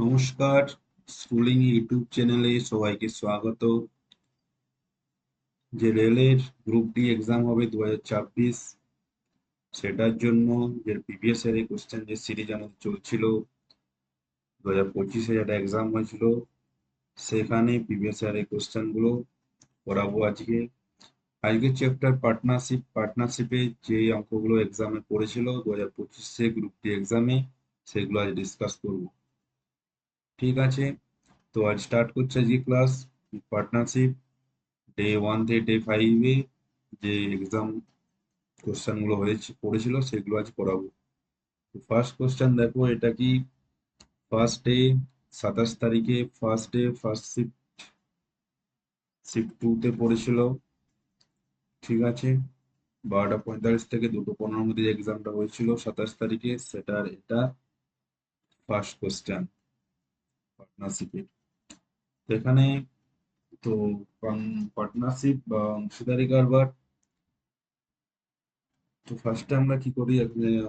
নমস্কার, schooling YouTube চ্যানেলে সবাইকে স্বাগত। যে রেলের গ্রুপ ডি এক্সাম হবে 2024, সেটার জন্য যে প্রিভিয়াস ইয়ারের কোশ্চেন যে সিরিজ আমাদের চলছিল, 2025-এ যেটা এক্সাম হয়েছিল সেখানে প্রিভিয়াস ইয়ারের কোশ্চেন গুলো করাবো আজকে। আজকের চ্যাপ্টার পার্টনারশিপে যে অঙ্কগুলো এক্সামে পড়েছিল 2025-এ গ্রুপ ডি এক্সামে, সেগুলো আজ ডিসকাস করব। ঠিক আছে, তো আজ স্টার্ট করছে আজকে ক্লাস পার্টনারশিপ ডে 1 থেকে ডে 5-এ যে এক্সাম কোশ্চেন গুলো পড়েছিল সেগুলো আজ করাবো। তো ফার্স্ট কোশ্চেন দেখো, এটা কি ফার্স্ট ডে 27 তারিখে ফার্স্ট শিফট 2-তে পড়েছিল। ঠিক আছে, 12:45 থেকে 2:15 মধ্যে যে এক্সামটা হয়েছিল 27 তারিখে, সেটার এটা ফার্স্ট কোশ্চেন পার্টনারশিপে। এখানে তো পার্টনারশিপ বা অংশীদারি কারবার, তো ফার্স্টে আমরা কি করি,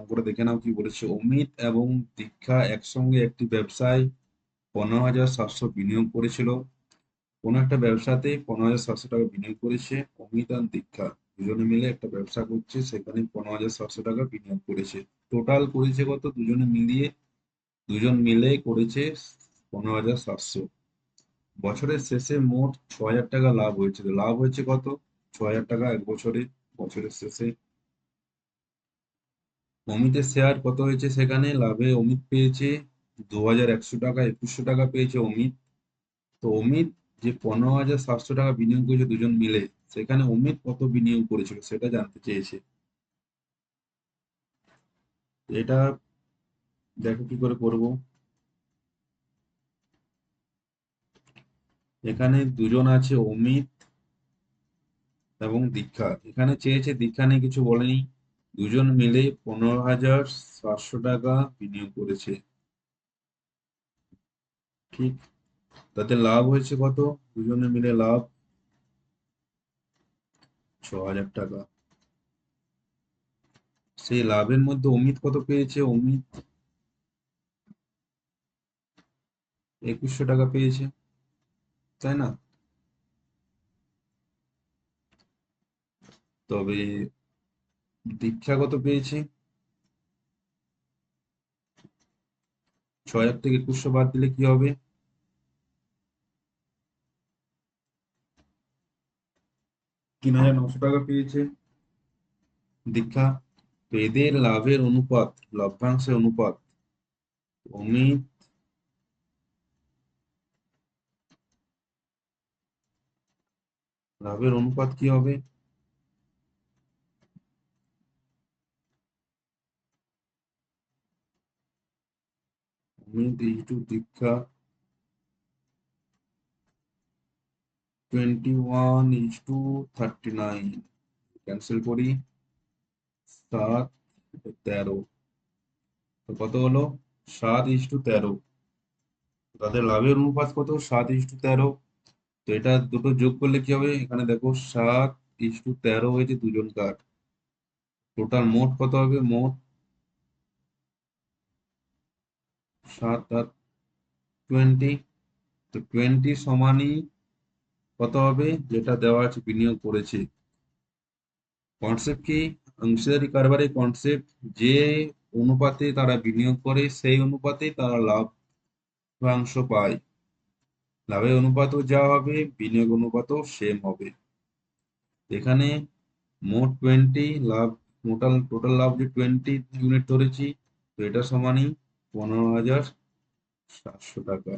আমরা দেখে নাও কি বলেছে। অমিত এবং দীক্ষা একসঙ্গে একটি ব্যবসায় 15,700 বিনিয়োগ করেছিল। কোনো একটা ব্যবসাতে 15,700 টাকা বিনিয়োগ করেছে অমিত আর দীক্ষা, দুজনে মিলে একটা ব্যবসা করছে, সেখানে 15,700 টাকা বিনিয়োগ করেছে। টোটাল করেছে কত দুজনে মিলিয়ে? দুজন মিলে করেছে 15,700। বছরের শেষে মোট 6,000 টাকা লাভ হয়েছে। তো লাভ হয়েছে কত? 6,000 টাকা এক বছরে, বছরের শেষে। অমিতের শেয়ার কত হয়েছে? সেখানে লাভে অমিত পেয়েছে 2,100 টাকা, 2,100 টাকা পেয়েছে অমিত। তো অমিত যে 15,700 টাকা বিনিয়োগ করেছে দুজন মিলে, সেখানে অমিত কত বিনিয়োগ করেছিল সেটা জানতে চেয়েছে। এটা দেখো কি করে করব। এখানে দুজন আছে, অমিত এবং দীক্ষা। এখানে চেয়েছে, দীক্ষা নিয়ে কিছু বলেনি। দুজন মিলে 15,700 টাকা বিনিয়োগ করেছে। ঠিক, তাতে লাভ হয়েছে কত? দুজনে মিলে লাভ 6,000 টাকা। সেই লাভের মধ্যে অমিত কত পেয়েছে? অমিত 2,100 টাকা পেয়েছে, তাই না? তবে দীক্ষা কত পেয়েছে? 6,000 থেকে 2,100 বাদ দিলে কি হবে? 3,900 টাকা পেয়েছে দীক্ষা। তো এদের লাভের অনুপাত, লভ্যাংশের অনুপাত, অমিত লাভের অনুপাত কি হবে? অমিত ইন্টু দীক্ষা, 21:39। ক্যান্সেল করি, 7:13। তো কত হলো? 7:13। তাদের লাভের অনুপাত কত? 7:13। তো এটা দুটো যোগ করলে কি হবে? এখানে দেখো 7:13 হয়েছে দুজনকার। টোটাল মোট কত হবে? মোট 7 আর 20। তো 20 সমানই কত হবে? যেটা দেওয়া আছে বিনিয়োগ করেছে। কনসেপ্ট কি? অংশীদারি কারবারের কনসেপ্ট, যে অনুপাতে তারা বিনিয়োগ করে সেই অনুপাতে তারা লাভ্যাংশ পায়। লাভের অনুপাতও যা হবে, বিনিয়োগ অনুপাতও সেম হবে। এখানে মোট 20 লাভ, টোটাল লাভ যে 20 ইউনিট ধরেছি, তো এটা সমানই 15,700 টাকা।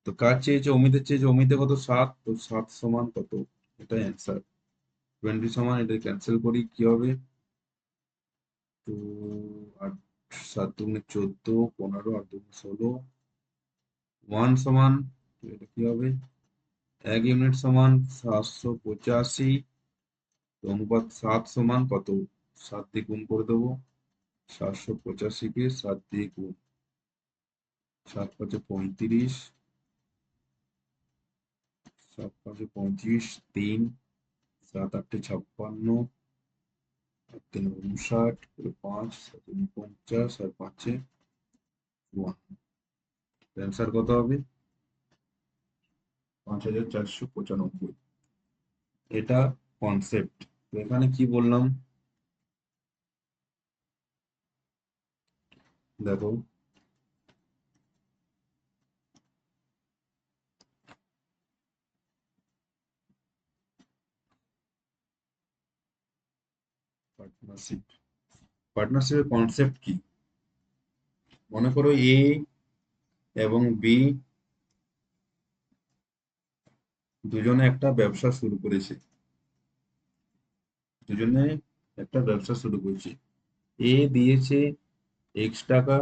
তো কার চেয়েছে? অমিতের চেয়েছে। অমিতে কত? 7। তো 7 সমান কত? এটাই অ্যান্সার। 20 সমান, এটা ক্যান্সেল করি, কি হবে? তো 8, 7 × 14, 15, 8 × 16, 1 সমান, তো এটা কি হবে? 1 ইউনিট সমান 785। তো অনুপাত 7 সমান কত? 7 দিয়ে গুণ করে দেবো। 785-কে 7 দিয়ে গুণ, 7 × 5 = 35, 7 × 5 = 35, 3, 7 × 8 = 56, 8 × 9 = 59, 5, 7 × 49, আর 5 = 52। অ্যান্সার কত হবে? 5495। এটা কনসেপ্ট। তো এখানে কি বললাম দেখো, পার্টনারশিপ। পার্টনারশিপের কনসেপ্ট কি? মনে করো এ এবং বি দুজনে একটা ব্যবসা শুরু করেছে। দুজনে একটা ব্যবসা শুরু করেছে। এ দিয়েছে এক্স টাকা,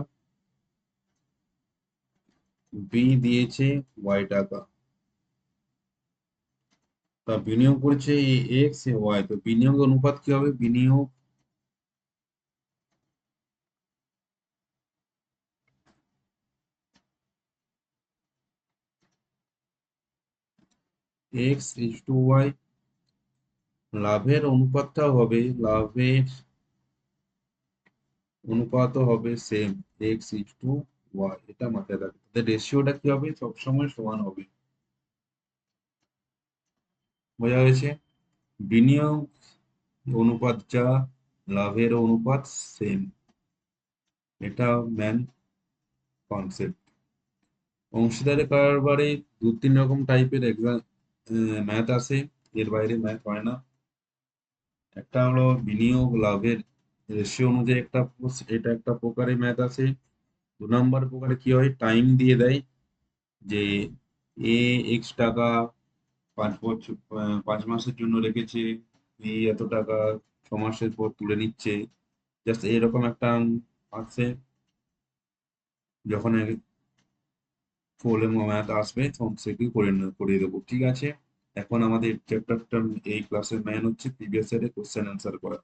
বি দিয়েছে ওয়াই টাকা। তা বিনিয়োগ করেছে এক্স ওয়াই, তো বিনিয়োগ অনুপাত কি হবে? বিনিয়োগ এক্স ইজ টু ওয়াই। লাভের অনুপাতটাও হবে, লাভের অনুপাতও হবে same, X is to Y. এটা মাথায় রাখবে, তাদের রেশিওটা কি হবে? সবসময় সমান হবে। বোঝা গেছে? বিনিয়োগ অনুপাত যা, লাভের অনুপাত সেম। এটা মেন কনসেপ্ট। অংশীদারি কারবারে দু তিন রকম টাইপের এক্সাম ম্যাথ আছে, এর বাইরে ম্যাথ হয় না। একটা হলো বিনিয়োগ লাভের রেশিও অনুযায়ী একটা এটা একটা প্রকারের ম্যাথ আছে। দু নম্বর প্রকারে কি হয়? টাইম দিয়ে দেয় যে এ এক্স টাকা 5 বছর 5 মাসের জন্য রেখেছে, বি এত টাকা 6 মাসের পর তুলে নিচ্ছে। জাস্ট এরকম একটা আছে। যখন প্রবলেম ম্যাথ আসবে তখন সেটি করিয়ে দেবো, ঠিক আছে? এখন আমাদের চ্যাপ্টারটা, এই ক্লাসের ম্যান হচ্ছে প্রিভিয়াস ইয়ারের কোশ্চেন অ্যান্সার করা,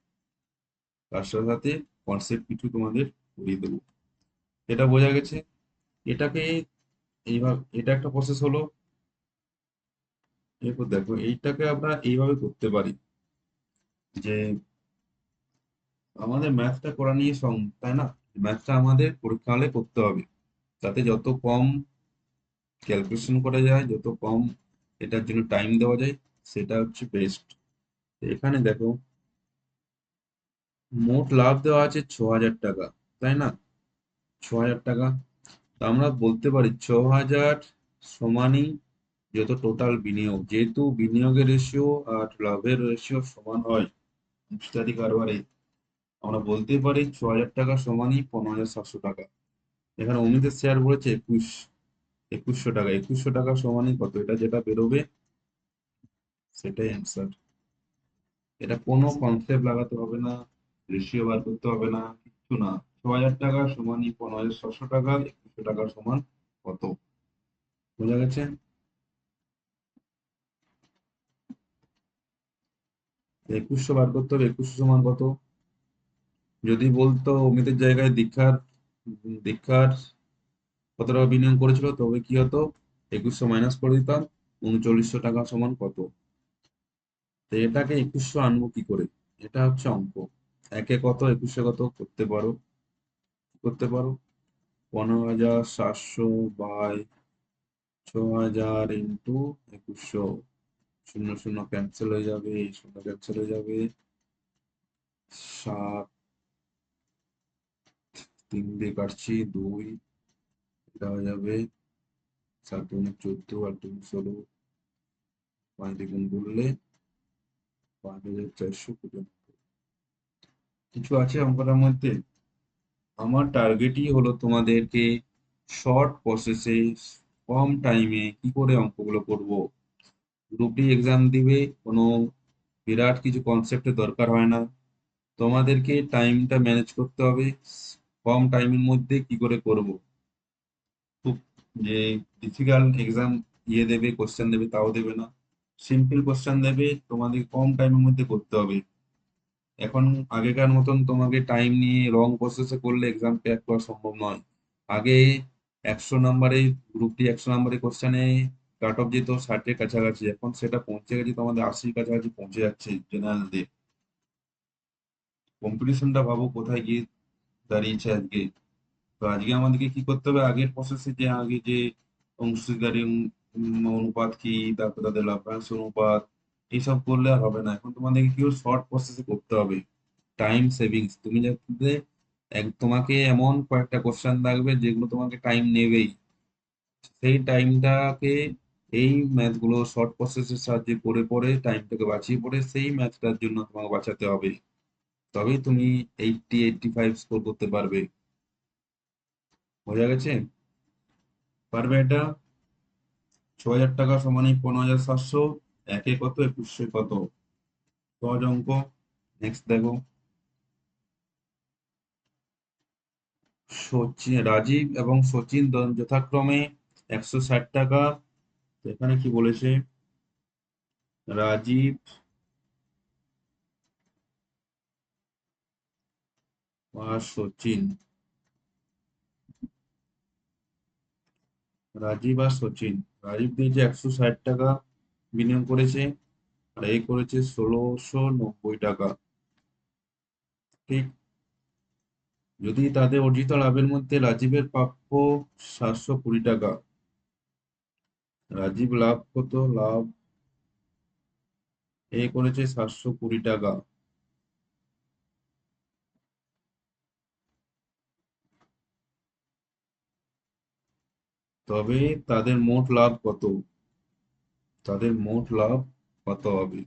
তার সাথে সাথে কনসেপ্ট কিছু তোমাদের করিয়ে দেবো। এটা বোঝা গেছে? এটাকে এইভাবে, এটা একটা প্রসেস হলো। এরপর দেখো এইটাকে আমরা এইভাবে করতে পারি যে আমাদের ম্যাথটা করা নিয়ে তাই না? ম্যাথটা আমাদের পরীক্ষা হলে করতে হবে, যাতে যত কম ক্যালকুলেশন করা যায়, যত কম এটার জন্য টাইম দেওয়া যায়, সেটা হচ্ছে বেস্ট। এখানে দেখো মোট লাভ দেওয়া আছে 6,000 টাকা, তাই না? 6,000 টাকা। তা আমরা বলতে পারি 6,000 সমানই যত টোটাল বিনিয়োগ, যেহেতু বিনিয়োগের রেশিও আর লাভের রেশিও সমান হয় অংশীদারি কারবারে, আমরা বলতে পারি 6,000 টাকা সমানই 15,700 টাকা। এখানে অমিতের শেয়ার বলেছে 2100 টাকা। 2100 টাকা সমানই কত? এটা যেটা বেরোবে সেটাই অ্যান্সার। এটা কোনো কনসেপ্ট লাগাতে হবে না, রেশিও বার করতে হবে না, কিচ্ছু না। 6,000 টাকা সমানই 15,700 টাকা। 2100 টাকা সমান কত? বোঝা গেছে? 2100 বার করতে হবে। 2100 সমান কত? যদি বলতো অমিতের জায়গায় দীক্ষার কত টাকা বিনিয়োগ করেছিল, তবে কি হতো? 2100 মাইনাস করে দিতাম, 3900 টাকা সমান কত? তো এটাকে 2100 আনবো কি করে? এটা হচ্ছে অঙ্ক। একে কত, 2100 কত করতে পারো 15,700 বাই 6,000 ইন্টু 2100। শূন্য শূন্য ক্যান্সেল হয়ে যাবে, এই শূন্য ক্যান্সেল হয়ে যাবে। 7, 3 দিয়ে কাটছি 2, এটা হয়ে যাবে 7 × 14 আর 2 × 16, 5 দিয়ে গুণ করলে 5,495। কিছু আছে অঙ্কটার মধ্যে? আমার টার্গেটই হলো তোমাদেরকে শর্ট প্রসেসে, কম টাইমে কি করে অঙ্কগুলো করব। গ্রুপ ডি এক্সাম দিবে, কোনো বিরাট কিছু কনসেপ্টের দরকার হয় না। তোমাদেরকে টাইমটা ম্যানেজ করতে হবে, কম টাইমের মধ্যে কি করে করব। খুব যে ডিফিকাল্ট এক্সাম দেবে, কোশ্চেন দেবে তাও দেবে না। সিম্পল কোশ্চেন দেবে, তোমাদের কম টাইমের মধ্যে করতে হবে। এখন আগেকার মতন তোমাকে টাইম নিয়ে লং প্রসেসে করলে এক্সাম ক্র্যাক করা সম্ভব নয়। আগে 100 নম্বরে, গ্রুপ ডি 100 নম্বরের কোশ্চেনে কাট অফ যেত 60-এর কাছাকাছি, এখন সেটা পৌঁছে গেছে তোমাদের 80-র কাছাকাছি পৌঁছে যাচ্ছে জেনারেলদের। কম্পিটিশনটা ভাবো কোথায় গিয়ে দাঁড়িয়েছে আজকে। তো আজকে আমাদেরকে কি করতে হবে, আগের প্রসেসে যে আগে যে অংশীদারি অনুপাত কি, তারপর তাদের লভ্যাংশ অনুপাত, এইসব করলে আর হবে না। এখন তোমাদেরকে কি শর্ট প্রসেসে করতে হবে, টাইম সেভিংস। তুমি যাতে তোমাকে এমন কয়েকটা কোশ্চেন থাকবে যেগুলো তোমাকে টাইম নেবেই, সেই টাইমটাকে এই ম্যাথগুলো শর্ট প্রসেসের সাহায্যে করে পড়ে টাইমটাকে বাঁচিয়ে পড়ে সেই ম্যাথটার জন্য তোমাকে বাঁচাতে হবে, তবেই তুমি 80-85 স্কোর করতে পারবে। বোঝা গেছে? পারবে এটা? 6,000 টাকা সমান 15,700, একে কত, 21 কত, সহজ অঙ্ক। নেক্সট দেখো, সচিন, রাজীব এবং সচিন যথাক্রমে 160 টাকা। তো এখানে কি বলেছে, রাজীব আর সচিন, রাজীব আর সচিন, রাজীব দিয়েছে 160 টাকা বিনিয়োগ করেছে, আর এ করেছে 1,690 টাকা। ঠিক, যদি তাদের অর্জিত লাভের মধ্যে রাজীবের প্রাপ্য 720 টাকা, রাজীব লাভ কত, লাভ এ করেছে 720 টাকা, তবে তাদের মোট লাভ কত, তাদের মোট লাভ কত হবে?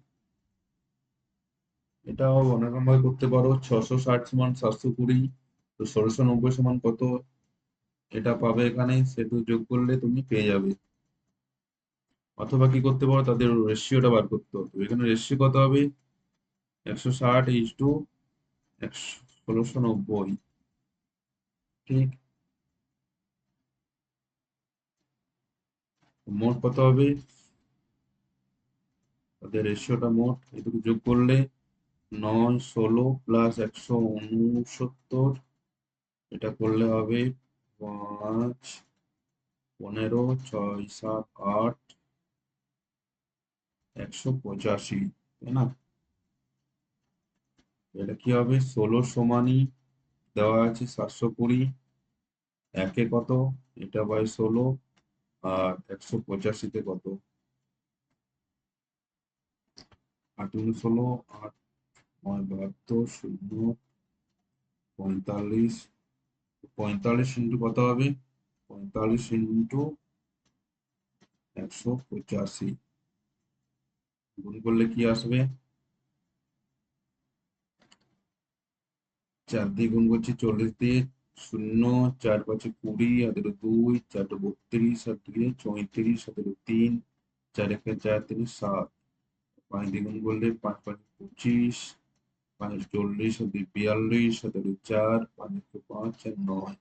এটাও অনেক ভাবে করতে পারো। 660 সমান 720, তো 1,690 সমান কত, এটা পাবে এখানে, সেটু যোগ করলে তুমি পেয়ে যাবে। অথবা কি করতে পারো, তাদের রেশিওটা বার করতে হবে। এখানে রেশিও কত হবে, 160:1, 1,690। ঠিক, মোট কত হবে, তাদের রেশিওটা মোট এটুকু যোগ করলে 9, 16 প্লাস 169, এটা করলে হবে 5, 15, 6, 7, 8, 185, তাই না? এটা কি হবে, 16 সমানই দেওয়া আছে 720, একে কত, এটা বাই 16, আর 185-তে কত, 8×16, 8, 9, 72, শূন্য, 45, 45 ইন্টু কত হবে, 45 ইন্টু 185, গুণ করলে কি আসবে, 4 দিয়ে গুণ করছি, 40 দিয়ে, শূন্য, 4×5 20, আর 2, 4×32, আর 2 34, আর 3, 4×1 4, 3 7, 5 দিয়ে গুণ করলে 5×5 25, 5×40, আর 2 42, আর 4, 5×5 আর 9,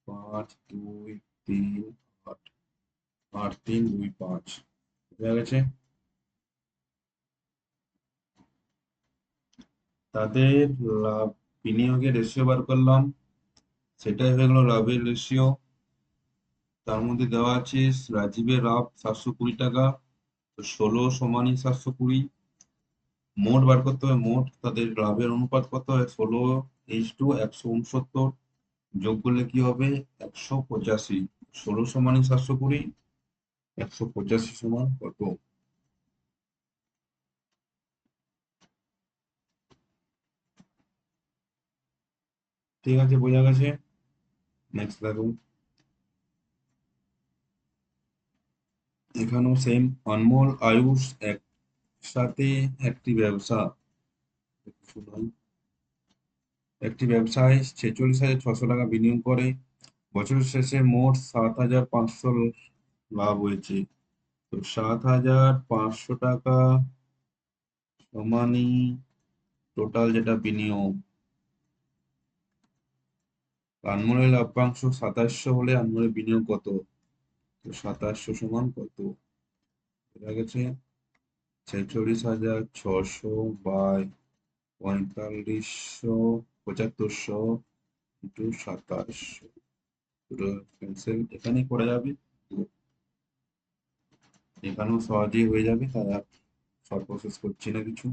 5, 2, 3, 8, 8, 3, 2, 5, বুঝা গেছে? তাদের লাভ বিনিয়োগের রেশিও বার করলাম, সেটাই হয়ে গেল লাভের রেশিও। তার মধ্যে দেওয়া আছে রাজীবের লাভ 720 টাকা, তো 16 সমানই 720। মোট বার করতে হবে, মোট তাদের লাভের অনুপাত কত হয়, 16:169, যোগ করলে কি হবে, 185। 16 সমানই 720, 185 সমান কত? ঠিক আছে, বোঝা গেছে। নেক্সট দেখুন, এখানেও সেম। অনমোল, আয়ুষ একসাথে একটি ব্যবসা, শুনুন, একটি ব্যবসায় 46,600 টাকা বিনিয়োগ করে, বছরের শেষে মোট 7,500 লাভ হয়েছে। তো 7,500 টাকা সমানই টোটাল যেটা বিনিয়োগ। আনমোলের লভ্যাংশ 2,700 হলে আনমোলের বিনিয়োগ কত, তো 2,700 সমান কত, দেখা গেছে 46,600 বাই 4500, 7500 ইন্টু 2,700, দুটো ক্যান্সেল, এখানেই করা যাবে। তো এখানেও সহজেই হয়ে যাবে, তাই আর শর্ট প্রসেস করছি না কিছু।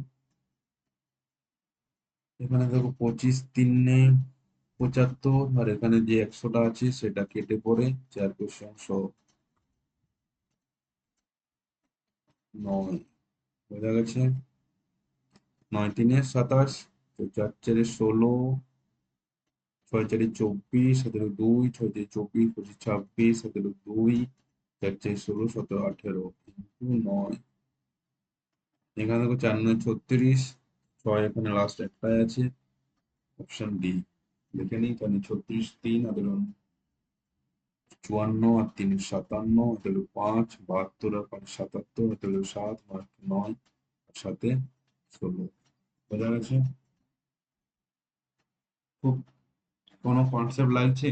এখানে দেখো 25 3 75, আর এখানে যে 100টা আছে সেটা কেটে পড়ে 4×9 বোঝা গেছে। 9×3 = 27, তো 4×4 = 16, 6×4 = 24, 7×2 6×4 = 24, 25 26, 7×2 4×4 = 16, 17, 18 ইন্টু 9। এখানে দেখো 4×9 = 36, 6 এখানে লাস্ট একটাই আছে, অপশন ডি। দেখে নিই, তাহলে 36 3 আর 54 আর 3 = 57, এটা হলো 5, 72 আর 5 = 77, এটা হলো 7, 9 আর 7 16। বোঝা গেছে? খুব কোনো কনসেপ্ট লাগছে?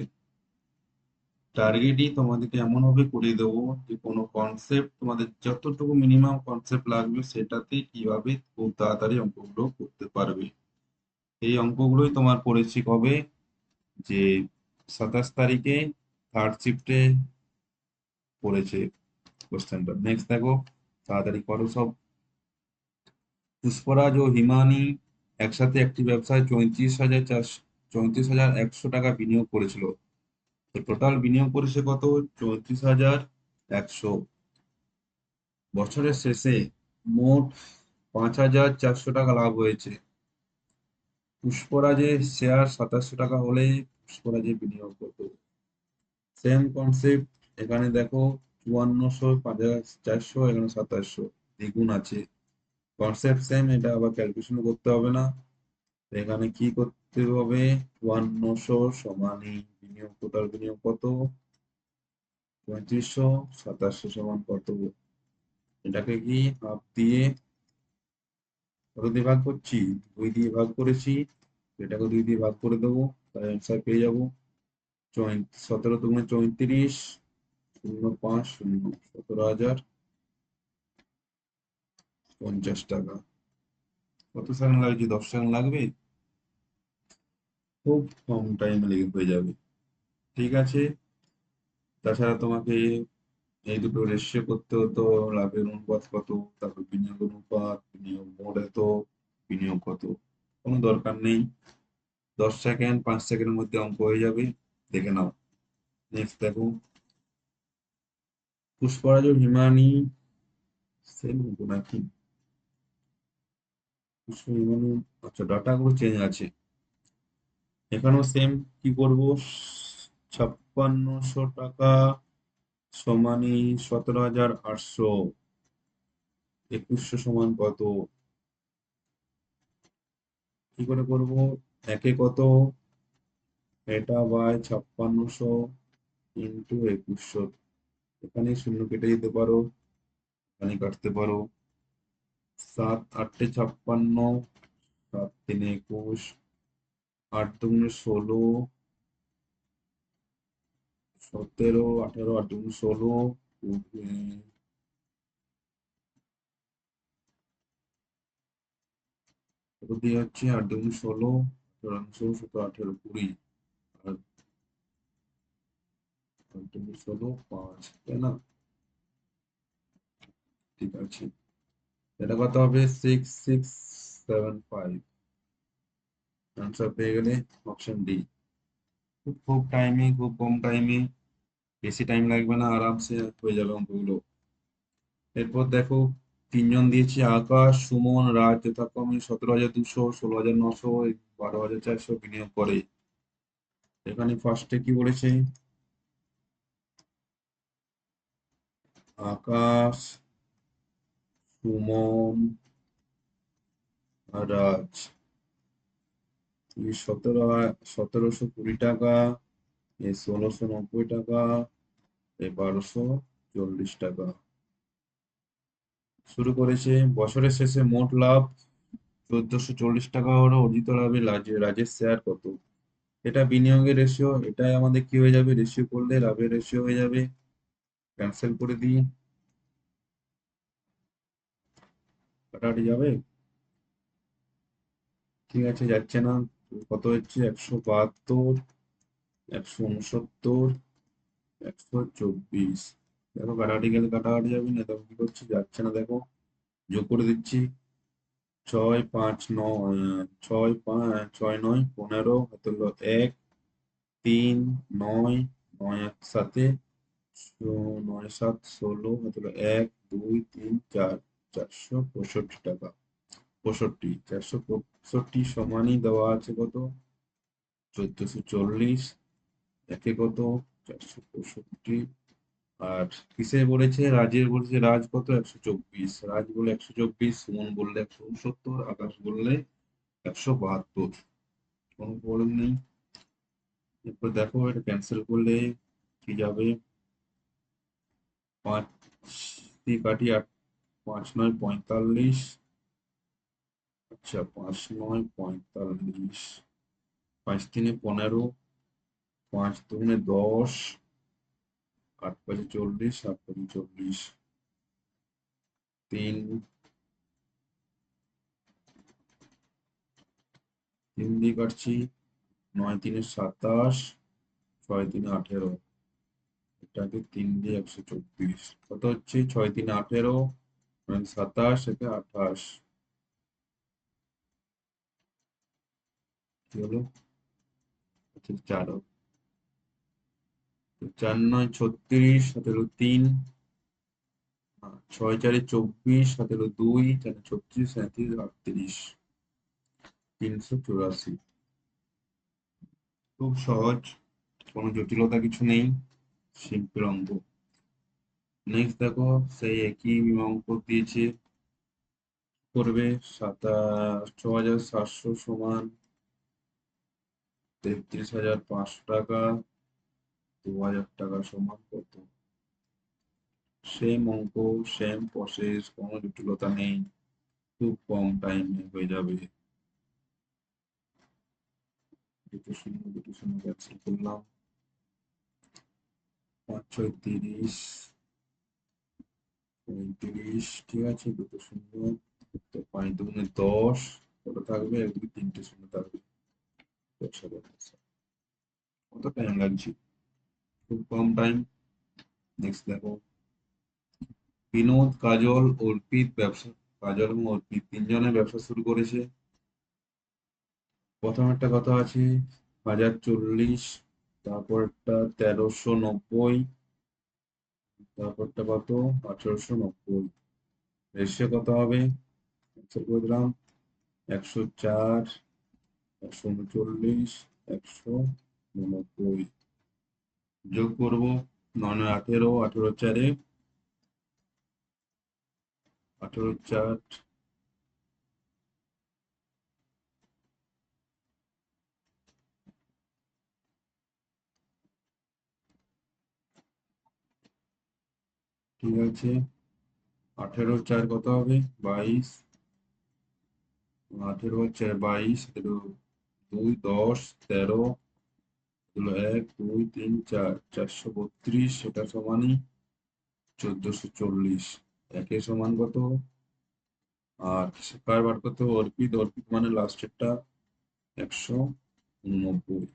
টার্গেটই তোমাদেরকে এমন ভাবে করিয়ে দেবো যে কোনো কনসেপ্ট তোমাদের যতটুকু মিনিমাম কনসেপ্ট লাগবে সেটাতে কিভাবে খুব তাড়াতাড়ি অঙ্কগুলো করতে পারবে। এই অঙ্কগুলোই তোমার পড়েছি কবে, যে 27 তারিখে থার্ড শিফটে পড়েছে কোশ্চেনটা। নেক্সট দেখো, তাড়াতাড়ি করো সব। পুষ্পরাজ ও হিমানি একসাথে একটি ব্যবসায় 34,100 টাকা বিনিয়োগ করেছিল। তো টোটাল বিনিয়োগ করেছে কত? 34,100। বছরের শেষে মোট 5,400 টাকা লাভ হয়েছে। পুষ্পরাজের শেয়ার 2700 টাকা হলে পুষ্পরাজের বিনিয়োগ কত? Same concept. এখানে দেখো 5400, 5,400, এখানে 2700, দ্বিগুণ আছে। কনসেপ্ট সেম, এটা আবার ক্যালকুলেশন করতে হবে না। তো এখানে কি করতে হবে? 5400 সমান এই বিনিয়োগ, টোটাল বিনিয়োগ কত? 3500, 2700 সমান কত? এটাকে কি হাফ দিয়ে কত দিয়ে ভাগ করছি? 2 দিয়ে ভাগ করেছি, এটাকে 2 দিয়ে ভাগ করে দেবো, তাই অ্যান্সার পেয়ে যাবো 17 দুগুণে 34, 0,5 0, 17,050 টাকা। কত সেকেন্ড লাগছে? 10 সেকেন্ড লাগবে, খুব কম টাইমে লেগে হয়ে যাবে। ঠিক আছে। তাছাড়া তোমাকে এই দুটো রেশিও করতে হতো, লাভের অনুপাত কত, তারপর বিনিয়োগ অনুপাত, বিনিয়োগ মোড এত, বিনিয়োগ কত, কোনো দরকার নেই। 10 সেকেন্ড 5 সেকেন্ডের মধ্যে অঙ্ক হয়ে যাবে, দেখে নাও। নেক্সট দেখো, পুষ্পরাজ ও হিমানি সেম হতো নাকি? পুষ্প হিমানি, আচ্ছা ডাটাগুলো চেঞ্জ আছে। এখানেও সেম। কি করব? 5600 টাকা সমানই 17,800, 2100 সমান কত? কি করে করব? একে কত? এটা বাই 5600 ইন্টু 2100। এখানে শূন্য কেটে দিতে পারো, এখানে কাটতে পারো। 7 8 56, 7 3 21, 8 2 16, 17 18, 8 2 16, কত দিয়ে হচ্ছে? 8 2 16, 18 17 18 20, আর 8 2 16 5, তাই না? ঠিক আছে, এটা কত হবে? 6675। আনসার পেয়ে গেলে অপশন ডি। খুব খুব টাইমে, খুব কম টাইমে, বেশি টাইম লাগবে না, আরামসে হয়ে যাবে অঙ্কগুলো। এরপর দেখো, তিনজন দিয়েছি, আকাশ সুমন রাজ যথাক্রমে 17,200, 16,900, 12,400 বিনিয়োগ করে। এখানে ফার্স্টে কি বলেছে? আকাশ সুমন আর রাজ, এই 17,200 টাকা, এ 1,690 টাকা, এ 1,240 টাকা। শুরু করেছে। বছরের শেষে মোট লাভ 1,440 টাকা হলো। অর্জিত লাভে রাজের শেয়ার কত? এটা বিনিয়োগের রেশিও, এটাই আমাদের কি হয়ে যাবে? রেশিও করলে লাভের রেশিও হয়ে যাবে। ক্যান্সেল করে দিই, কাটাকাটি যাবে। ঠিক আছে, যাচ্ছে না। কত হচ্ছে? 172, 169, 124। দেখো কাটাকাটি গেলে কাটাকাটি যাবে না, তখন কি করছি? যাচ্ছে না, দেখো যোগ করে দিচ্ছি। 6 5 9, 6 5 6 9 15, হাতে হলো 1, তিন, নয়, নয় একসাথে, 9 7 16, হলো 1 2 3 4, 465 টাকা। 465 সমানই দেওয়া আছে কত? 1440। একে কত? 465। আর কিসে বলেছে? রাজের বলেছে, রাজ কত? 124। রাজ বলে 124, সুমন বললে 169, আকাশ বললে 172। কোনো প্রবলেম নেই। এরপর দেখো এটা ক্যান্সেল করলে কি যাবে? 5 দিয়ে কাটি, 8 5 9 45। আচ্ছা, 5 9 45, 5 3 15, 5 2 10, 8 5 40, 8 5 40, 3 দিয়ে কাটছি, 9 3 27, 6 3 18, এটাকে 3 দিয়ে 124, কত হচ্ছে? 6 3 18, 27, একে 28, কি হলো? আচ্ছা, 4, 4 9 36, সাথে হলো 3, 6 4 24, সাথে হলো 2, 4 36, 37, 38, 384। খুব সহজ, কোনো জটিলতা কিছু নেই, সিম্পল অঙ্ক। নেক্সট দেখো, সেই একই অঙ্ক দিয়েছে, করবে 6700 সমান 33,500 টাকা, 2,000 টাকা সমান কত? সেম অঙ্ক, সেম প্রসেস, কোনো জটিলতা নেই, খুব কম টাইমে হয়ে যাবে। দুটো শূন্য ক্যান্সেল করলাম, 5 6 30, 35, ঠিক আছে, দুটো শূন্য, তো 5 2 10, কত থাকবে? 1 2 3টে শূন্য থাকবে, 10,000। কত টাইম লাগছে? খুব কম টাইম। নেক্সট দেখো, বিনোদ, কাজল, অর্পিত ব্যবসা, কাজল এবং অর্পিত তিনজনের ব্যবসা শুরু করেছে। প্রথম একটা কথা আছে 1040, তারপরটা 1390, তারপরটা কত? 1890। রেশিও কত হবে? ক্যান্সেল করে দিলাম, 104, 139, 190। যোগ করবো, 9 9 18, 18 4, 18 4, ঠিক আছে, 18 4 কত হবে? 22, 18 22, 2 10 13, 1 2 3 4, 432, সেটা সমানই 1440। একের সমান কত? আর কার বার করতে হবে? অর্পিত। অর্পিত মানে লাস্টেরটা 189।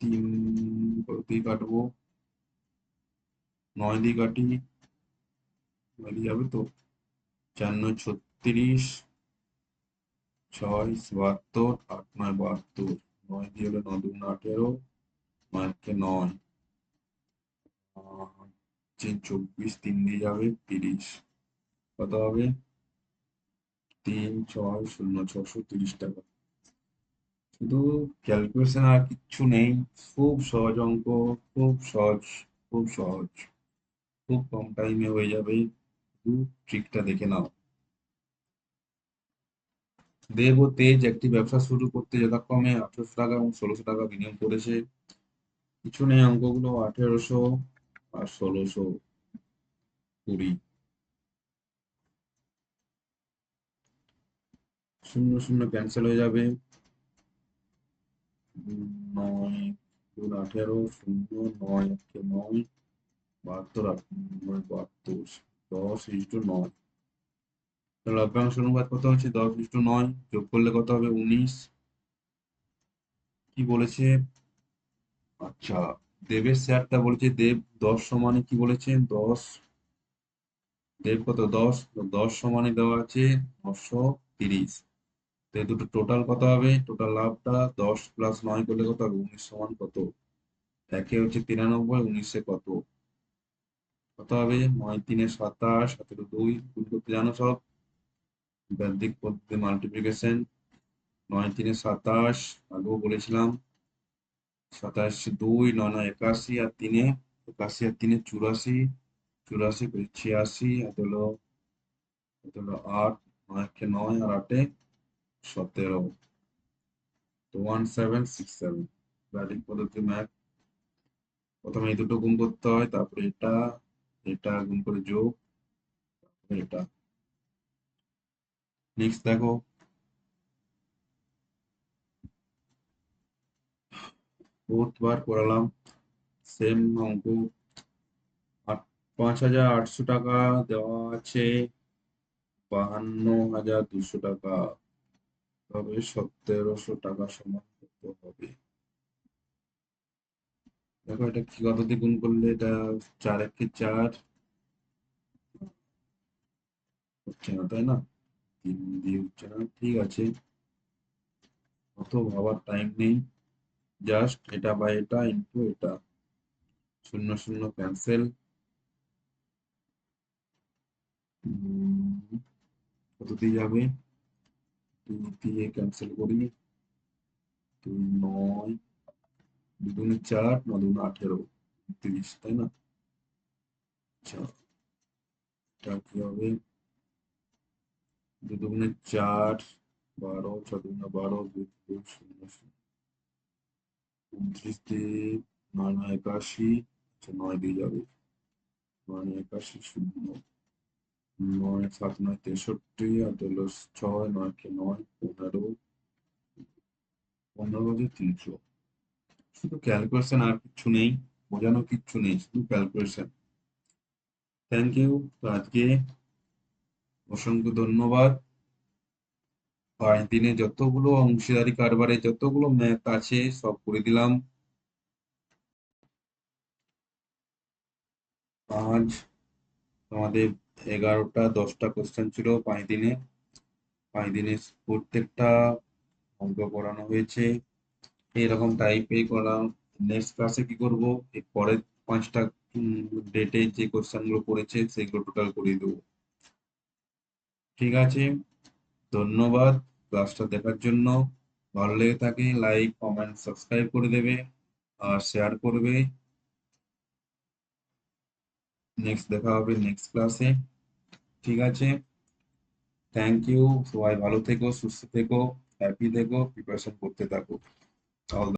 3 দিয়ে কাটবো, 9 দিয়ে কাটি, 9 দিয়ে যাবে তো, 4 9 36, 6 72, 8 9 72, 9 দিয়ে হলো 9 2 18, 9 কে 9, 24, 3 দিয়ে যাবে 30, কত হবে? 3 6 0 630 টাকা। শুধু ক্যালকুলেশন, আর কিচ্ছু নেই, খুব সহজ অঙ্ক, খুব সহজ, খুব সহজ, খুব কম টাইমে হয়ে যাবে, শুধু ট্রিকটা দেখে নাও। দেব ও তেজ একটি ব্যবসা শুরু করতে যথাক্রমে 1800 টাকা এবং 1600 টাকা বিনিয়োগ করেছে। কিছু নেই, অঙ্কগুলো 1800 আর 1620, শূন্য শূন্য ক্যান্সেল হয়ে যাবে, 9 2 18, 0 9 1 9, 72 8 9 72, 10:9। লভ্যাংশ অনুপাত কত হচ্ছে? 10:9, যোগ করলে কত হবে? 19। কি বলেছে? আচ্ছা, দেবের শেয়ারটা বলেছে, দেব 10 সমানে কি বলেছে? 10, দেব কত? 10, 10 সমানে দেওয়া আছে 930। তো এই দুটো টোটাল কত হবে? টোটাল লাভটা 10 + 9 করলে কত হবে? 19 সমান কত? একে হচ্ছে 93, 19-এ কত? কত হবে? 9 × 3 = 27, 17 2 গুণ করতে জানো সব? ব্যান্ডিক পদ্ধতি মাল্টিপ্লিকেশন। 9 × 3 = 27, আগেও বলেছিলাম। 27 2, 9 × 9 = 81, আর 3-এ 81 আর 3-এ 84, 84 × 86, এটা হলো 8, 9 × 9 আর 8-এ 17, তো 1767। ব্যান্ডিক পদ্ধতি ম্যাথ। প্রথমে এই দুটো গুণ করতে হয়, তারপরে এটা এটা গুণ করে যোগ, তারপরে এটা। নেক্সট দেখো, 4th বার করালাম, সেম অঙ্ক। 5,800 টাকা দেওয়া আছে, 52,200 টাকা, তবে 1,700 টাকা সমান কত হবে? দেখো এটা কি কত দিয়ে গুণ করলে এটা 4 × 1 = 4, হচ্ছে না তাই না? 3 দিয়ে হচ্ছে না, ঠিক আছে, অত ভাবার টাইম নেই। জাস্ট এটা বাই এটা ইন্টু এটা, 0 0 ক্যান্সেল। কত দিয়ে যাবে? 2 দিয়ে ক্যান্সেল করি, 2 9, 2 দুগুণে 4, 9 দুগুণে 18, 30, তাই না? আচ্ছা, এটা কি হবে? 2 দুগুণে 4, 12, 6 দুগুণে 12, 2 2 0 0, 29 দিয়ে 9 9 81, আচ্ছা 9 দিয়ে যাবে, 9 81 0, 9 7 9 63, আর হলো 6, 9 × 9 15, 15,300। শুধু ক্যালকুলেশন, আর কিছু নেই, বোঝানো কিচ্ছু নেই, শুধু ক্যালকুলেশন। Thank you. তো আজকে অসংখ্য ধন্যবাদ। 5 দিনে যতগুলো অংশীদারি কারবারে যতগুলো ম্যাথ আছে সব করে দিলাম। আজ আমাদের 11টা 10টা কোশ্চেন ছিল 5 দিনে। 5 দিনে প্রত্যেকটা অঙ্ক করানো হয়েছে, এরকম টাইপেই করা। নেক্সট ক্লাসে কি করব, এর পরের 5টা ডেটে যে কোশ্চেন গুলো পড়েছে সেগুলো টোটাল করিয়ে দেবো। ঠিক আছে, ধন্যবাদ ক্লাসটা দেখার জন্য। ভালো লেগে থাকে লাইক কমেন্ট সাবস্ক্রাইব করে দেবে আর শেয়ার করবে। নেক্সট দেখা হবে নেক্সট ক্লাসে। ঠিক আছে, থ্যাংক ইউ। সবাই ভালো থেকো, সুস্থ থেকো, হ্যাপি থেকো, প্রিপারেশন করতে থাকো। অল